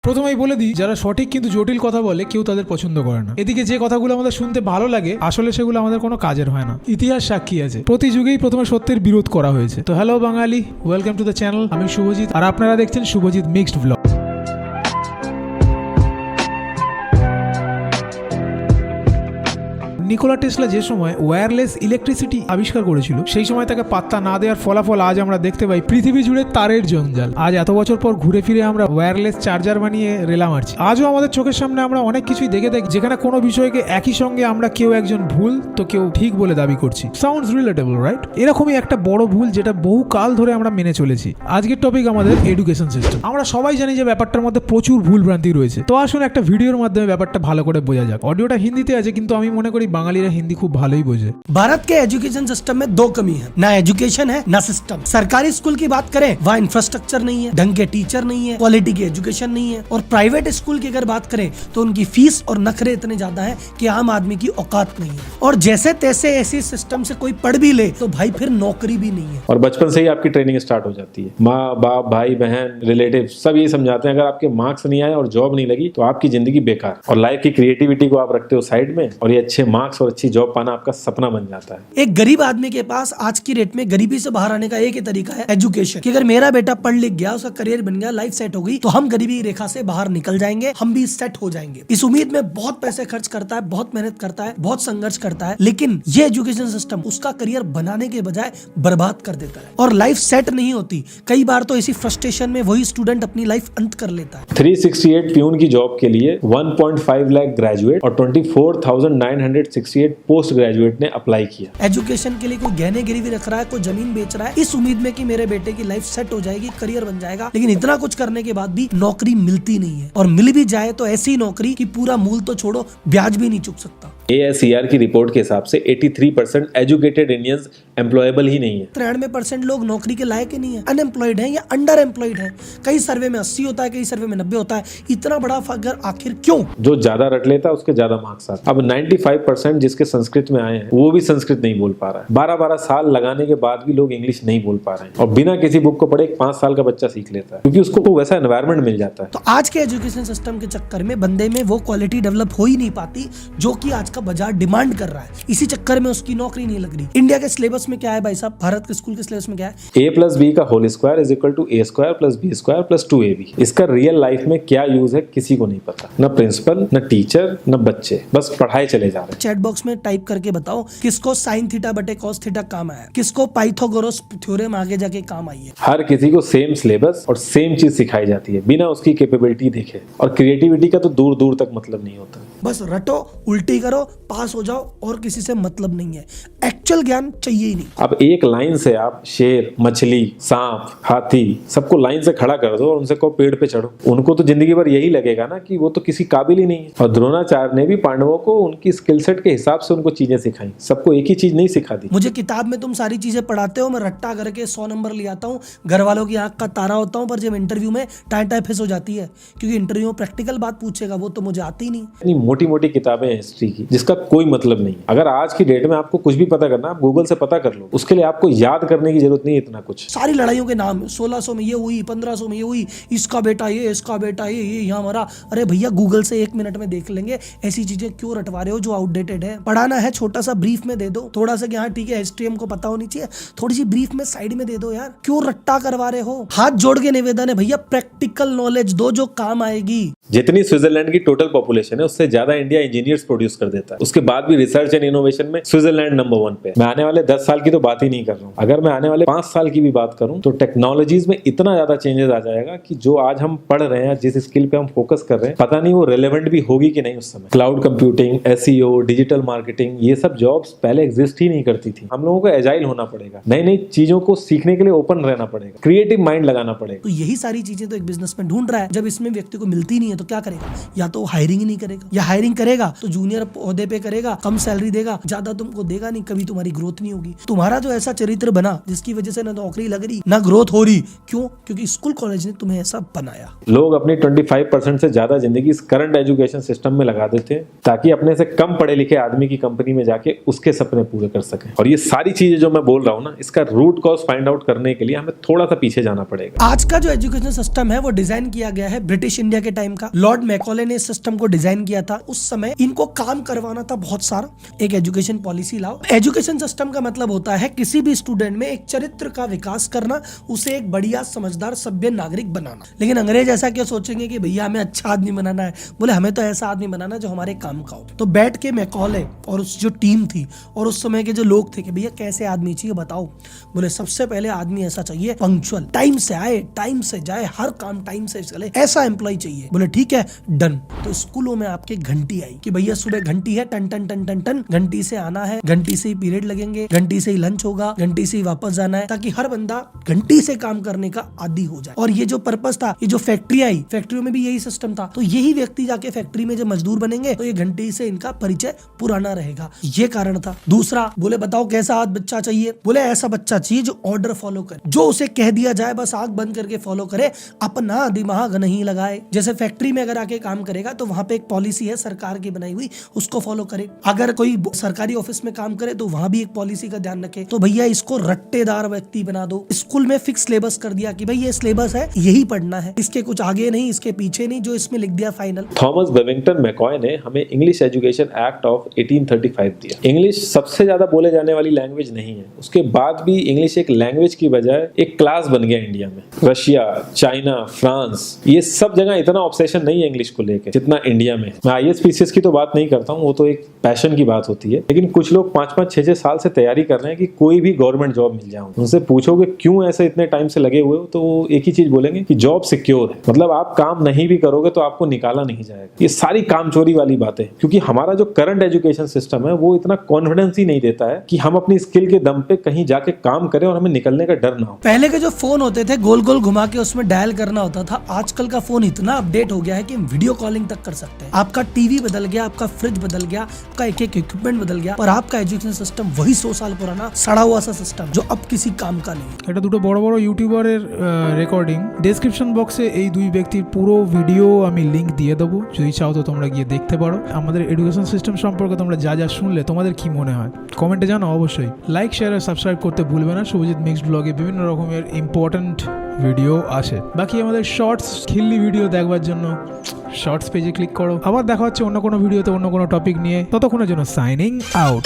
প্রথমেই বলে দিই, যারা সঠিক কিন্তু জটিল কথা বলে কেউ তাদের পছন্দ করে না। এদিকে যে কথাগুলো আমাদের শুনতে ভালো লাগে আসলে সেগুলো আমাদের কোনো কাজের হয় না। ইতিহাস সাক্ষী আছে, প্রতি যুগেই প্রথমে সত্যের বিরোধ করা হয়েছে। তো hello Bengali, welcome to the channel. আমি শুভজিৎ আর আপনারা দেখছেন Subhajit mixed blog. Nikola Tesla যে সময় ওয়্যারলেস ইলেকট্রিসিটি আবিষ্কার করেছিল, সেই সময় তাকে পাত্তা না দেওয়ার ফলাফল আজ আমরা দেখতে পাই পৃথিবী জুড়ে তারের জঞ্জাল। আজ এত বছর পর ঘুরে ফিরে আমরা ওয়্যারলেস চার্জার বানিয়ে রেলা মারছি। আজও আমাদের চোখের সামনে আমরা অনেক কিছুই দেখে থাকি যেখানে কোনো বিষয়কে একই সঙ্গে আমরা কেউ একজন ভুল তো কেউ ঠিক বলে দাবি করছি। Sounds relatable, right? এরকমই একটা বড় ভুল যেটা বহু কাল ধরে আমরা মেনে চলেছি। আজকের টপিক আমাদের এডুকেশন সিস্টেম। আমরা সবাই জানি যে ব্যাপারটার মধ্যে প্রচুর ভুল ভ্রান্তি রয়েছে। তো আসুন একটা ভিডিওর মাধ্যমে ব্যাপারটা ভালো করে বোঝা যাক। অডিওটা হিন্দিতে আছে, কিন্তু আমি মনে করি বাঙালিরা হিন্দি খুব ভালোই বোঝে। भारत के एजुकेशन सिस्टम में दो कमी है, ना एजुकेशन है ना सिस्टम। सरकारी स्कूल की बात करें, वहाँ इंफ्रास्ट्रक्चर नहीं है, ढंग के टीचर नहीं है, क्वालिटी की एजुकेशन नहीं है। और प्राइवेट स्कूल की अगर बात करें तो उनकी फीस और नखरे इतने ज्यादा है कि आम आदमी की औकात नहीं है। और जैसे तैसे ऐसी सिस्टम से कोई पढ़ भी ले तो भाई फिर नौकरी भी नहीं है। और बचपन से ही आपकी ट्रेनिंग स्टार्ट हो जाती है। माँ बाप भाई बहन रिलेटिव सब ये समझाते हैं अगर आपके मार्क्स नहीं आए और जॉब नहीं लगी तो आपकी जिंदगी बेकार। और लाइफ की क्रिएटिविटी को आप रखते हो साइड में, और ये अच्छे मार्क्स और अच्छी जॉब पाना आपका सपना बन जाता है। एक गरीब आदमी के पास आज की डेट में गरीबी से बाहर आने का एक ही तरीका है, एजुकेशन। कि अगर मेरा बेटा पढ़ लिख गया, उसका करियर बन गया, लाइफ सेट हो गई, तो हम गरीबी की रेखा से बाहर निकल जाएंगे, हम भी सेट हो जाएंगे। इस उम्मीद में बहुत पैसे खर्च करता है, बहुत मेहनत करता है, बहुत संघर्ष करता है, लेकिन ये एजुकेशन सिस्टम उसका करियर बनाने के बजाय बर्बाद कर देता है और लाइफ सेट नहीं होती। कई बार तो इसी फ्रस्ट्रेशन में वही स्टूडेंट अपनी लाइफ अंत कर लेता है। 368 प्यून की जॉब के लिए 1.5 लाख ग्रेजुएट और 24,968 पोस्ट ग्रेजुएट ने अप्लाई किया। एजुकेशन के लिए कोई गहने गिरवी रख रहा है, कोई जमीन बेच रहा है, इस उम्मीद में कि मेरे बेटे की लाइफ सेट हो जाएगी, करियर बन जाएगा। लेकिन इतना कुछ करने के बाद भी नौकरी मिलती नहीं है, और मिल भी जाए तो ऐसी नौकरी कि पूरा मूल तो छोड़ो, ब्याज भी नहीं चुक सकता। ASER की रिपोर्ट के हिसाब से 83% एजुकेटेड इंडियंस एम्प्लॉयबल ही नहीं है। 93% लोग नौकरी के लायक ही नहीं है, अनएम्प्लॉयड है या अंडर एम्प्लॉयड है। कई सर्वे में 80 होता है, कई सर्वे में 90 होता है। इतना बड़ा फगर आखिर क्यों? जो ज्यादा रट लेता है उसके ज्यादा मार्क्स आते हैं। अब 95% जिसके संस्कृत में आए हैं वो भी संस्कृत नहीं बोल पा रहा है। 12-12 साल लगाने के बाद भी लोग इंग्लिश नहीं बोल पा रहे हैं, और बिना किसी बुक को पढ़े 5 साल का बच्चा सीख लेता है क्योंकि उसको वैसा एनवायरनमेंट मिल जाता है। तो आज के एजुकेशन सिस्टम के चक्कर में बंदे में वो क्वालिटी डेवलप हो ही नहीं पाती जो कि आज का बाजार डिमांड कर रहा है। इसी चक्कर में उसकी नौकरी नहीं लग रही। इंडिया के सिलेबस में क्या है भाई साहब? भारत के स्कूल के सिलेबस में क्या है? A+B का whole square is equal to A² + B² + 2AB। इसका रियल लाइफ में क्या यूज है किसी को नहीं पता, न प्रिंसिपल न टीचर न बच्चे, बस पढ़ाए चले जा रहे हैं। चैट बॉक्स में टाइप करके बताओ किसको sin थीटा बटे cos थीटा काम आया, किसको पाइथागोरस थ्योरम आगे जाके काम आई है। हर किसी को सेम सिलेबस और सेम चीज सिखाई जाती है बिना उसकी कैपेबिलिटी देखे, और क्रिएटिविटी का तो दूर दूर तक मतलब नहीं होता। बस रटो, उल्टी करो, पास हो जाओ, और किसी से मतलब नहीं है। एक्चुअल ज्ञान चाहिए ही नहीं। अब एक लाइन से आप शेर, मछली, सांप, हाथी सबको लाइन से खड़ा कर दो और उनसे कहो पेड़ पे चढ़ो, उनको तो जिंदगी भर यही लगेगा ना कि वो तो किसी काबिल ही नहीं है। और द्रोणाचार्य ने भी पांडवों को उनकी स्किल सेट के हिसाब से उनको चीजें सिखाई, सबको एक ही चीज नहीं सिखा दी। मुझे किताब में तुम सारी चीजें पढ़ाते हो, मैं रट्टा करके 100 नंबर ले आता हूँ, घर वालों की आंख का तारा होता हूँ, पर जब इंटरव्यू में टाइम फेस हो जाती है, क्योंकि इंटरव्यू में प्रैक्टिकल बात पूछेगा, वो तो मुझे आती ही नहीं। इतनी मोटी मोटी किताबें हैं हिस्ट्री की जिसका कोई मतलब नहीं। अगर आज की डेट में आपको कुछ भी पता करना, आप गूगल से पता कर लो, उसके लिए आपको याद करने की जरूरत नहीं है इतना कुछ। सारी लड़ाइयों के नाम 1600 में ये हुई, 1500 में ये हुई, इसका बेटा ये, इसका बेटा ये यहाँ मरा। अरे भैया गूगल से 1 मिनट में देख लेंगे, ऐसी चीजें क्यों रटवा रहे हो जो आउटडेटेड है। पढ़ाना है छोटा सा ब्रीफ में दे दो, थोड़ा सा कि हाँ ठीक है हिस्ट्री हमको पता होनी चाहिए, थोड़ी सी ब्रीफ में साइड में दे दो यार, क्यों रट्टा करवा रहे हो। हाथ जोड़ के निवेदन है भैया, प्रैक्टिकल नॉलेज दो जो काम आएगी। जितनी स्विट्जरलैंड की टोटल पॉपुलेशन है उससे ज्यादा इंडिया इंजीनियर्स प्रोड्यूस कर देता है। उसके बाद भी रिसर्च एंड इनोवेशन में स्विट्जरलैंड नंबर 1 पे। मैं आने वाले 10 साल की तो बात ही नहीं कर रहा हूँ, अगर मैं आने वाले 5 साल की भी बात करूं तो टेक्नोलॉजीज में इतना ज्यादा चेंजेस आ जाएगा कि जो आज हम पढ़ रहे हैं, जिस स्किल पे हम फोकस कर रहे हैं, पता नहीं वो रेलेवेंट भी होगी कि नहीं उस समय। Cloud computing, SEO, digital marketing, ये सब जॉब्स पहले एग्जिस्ट ही नहीं करती थी। हम लोगों को एजाइल होना पड़ेगा, नई नई चीजों को सीखने के लिए ओपन रहना पड़ेगा, क्रिएटिव माइंड लगाना पड़ेगा। तो यही सारी चीजें तो एक बिजनेसमैन ढूंढ रहा है। जब इसमें व्यक्ति को मिलती नहीं है तो क्या करेगा? या तो हायरिंग ही नहीं करेगा, या हायरिंग करेगा तो जूनियर ओहदे पे करेगा, कम सैलरी देगा, ज्यादा तुमको देगा नहीं, कभी तुम्हारी ग्रोथ नहीं होगी। तुम्हारा जो ऐसा चरित्र बना जिसकी वजह से ना नौकरी लग रही ना ग्रोथ हो रही, क्यों? क्योंकि स्कूल कॉलेज ने तुम्हें ऐसा बनाया। लोग अपनी 25% से ज्यादा जिंदगी इस करंट एजुकेशन सिस्टम में लगा देते हैं ताकि अपने से कम पढ़े लिखे आदमी की कंपनी में जाके उसके सपने पूरे कर सकें। और ये सारी चीजें जो मैं बोल रहा हूँ ना, इसका रूट कॉज फाइंड आउट करने के लिए हमें थोड़ा सा पीछे जाना पड़ेगा। आज का जो एजुकेशन सिस्टम है वो डिजाइन किया गया है ब्रिटिश इंडिया के टाइम का। लॉर्ड मैकॉले ने इस सिस्टम को डिजाइन किया था। उस समय इनको काम करवाना था बहुत सारा, एक एजुकेशन पॉलिसी लाओ। एजुकेशन सिस्टम का मतलब होता है किसी भी स्टूडेंट में एक चरित्र का विकास करना, उसे एक बढ़िया समझदार सभ्य नागरिक बनाना। लेकिन अंग्रेज ऐसा क्यों सोचेंगे कि भैया हमें अच्छा आदमी बनाना है? बोले हमें तो ऐसा आदमी बनाना जो हमारे काम का हो। तो बैठ के मैकॉले और उस जो टीम थी और उस समय के जो लोग थे कि भैया कैसे आदमी चाहिए बताओ। बोले सबसे पहले आदमी ऐसा चाहिए पंक्चुअल, टाइम से आए, टाइम से जाए, हर काम टाइम से चले, ऐसा एम्प्लॉय चाहिए। बोले ठीक है, डन। तो स्कूलों में आपके घंटी आई कि भैया सुबह घंटी है, टन टन टन टन टन, घंटी से आना है, घंटी से ही पीरियड लगेंगे, घंटी से ही लंच होगा, घंटी से ही वापस जाना है, ताकि हर बंदा घंटी से काम करने का आदी हो जाए। और ये जो पर्पस था, ये जो फैक्ट्री आई, फैक्ट्रियों में भी यही सिस्टम था। तो यही व्यक्ति जाके फैक्ट्री में जब मजदूर बनेंगे तो ये घंटी से इनका परिचय पुराना रहेगा, ये कारण था। दूसरा, बोले बताओ कैसा बच्चा चाहिए? बोले ऐसा बच्चा चाहिए जो ऑर्डर फॉलो करे, जो उसे कह दिया जाए बस आंख बंद करके फॉलो करे, अपना दिमाग नहीं लगाए। जैसे फैक्ट्री में अगर आके काम करेगा तो वहां पे एक पॉलिसी है सरकार की बनाई हुई, उसको फॉलो करे। अगर कोई सरकारी ऑफिस में काम करे तो वहां भी एक पॉलिसी का ध्यान रखे। तो भैया इसको रट्टेदार व्यक्ति बना दो। स्कूल में फिक्स सिलेबस कर दिया कि भाई ये सिलेबस है, यही पढ़ना है, इसके कुछ आगे नहीं, इसके पीछे नहीं, जो इसमें लिख दिया फाइनल। थॉमस बेविंगटन मैकॉय ने हमें इंग्लिश एजुकेशन एक्ट ऑफ 1835 दिया। इंग्लिश सबसे ज्यादा बोले जाने वाली लैंग्वेज नहीं है, उसके बाद भी इंग्लिश एक लैंग्वेज की बजाय एक क्लास बन गया इंडिया में। रशिया, चाइना, फ्रांस, ये सब जगह इतना ऑब्सेशन नहीं है इंग्लिश को लेकर जितना इंडिया में। मैं आईएएस पीसीएस की तो बात नहीं करता हूँ, वो तो एक पैशन की बात होती है। लेकिन कुछ लोग 5-5, 6-6 साल से तैयारी कर रहे हैं कि कोई भी गवर्नमेंट जॉब मिल जाए। उनसे पूछोगे क्यों ऐसे इतने टाइम से लगे हुए हो, तो वो एक ही चीज बोलेंगे कि जॉब सिक्योर है। मतलब आप काम नहीं भी करोगे तो आपको निकाला नहीं जाएगा। ये सारी कामचोरी वाली बातें, क्योंकि हमारा जो करंट एजुकेशन सिस्टम है वो इतना कॉन्फिडेंस ही नहीं देता है कि हम अपनी स्किल के दम पे कहीं जाके काम करें और हमें निकलने का डर ना हो। पहले के जो फोन होते थे गोल गोल घुमा के उसमें डायल करना होता था, आजकल का फोन इतना अपडेट हो गया है कि हम वीडियो कॉलिंग तक कर सकते हैं। आपका टीवी बदल गया, आपका फ्रिज बदल गया, आपका एक एक इक्विपमेंट बदल गया, पर आपका एजुकेशन सिस्टम वही 100 साल पुराना सड़ा हुआ सा सिस्टम जो अब किसी काम का नहीं। এটা দুটো বড় বড় ইউটিউবারের রেকর্ডিং, ডেসক্রিপশন বক্সে এই দুই ব্যক্তির পুরো ভিডিও আমি লিংক দিয়ে দেবো, যদি চাও তো তোমরা গিয়ে দেখতে পারো। আমাদের এডুকেশন সিস্টেম সম্পর্কে তোমরা যা যা শুনলে তোমাদের কি মনে হয় কমেন্টে জানাও অবশ্যই। লাইক, শেয়ার আর সাবস্ক্রাইব করতে ভুলবে না। শুভজিৎ মিক্সড ব্লগে বিভিন্ন রকমের ইম্পর্ট্যান্ট ভিডিও আসে। বাকি আমাদের শর্টস খিল্লি ভিডিও দেখবার জন্য শর্টস পেজে ক্লিক করো। আবার দেখা হচ্ছে অন্য কোনো ভিডিওতে অন্য কোনো টপিক নিয়ে। ততক্ষণের জন্য সাইনিং আউট।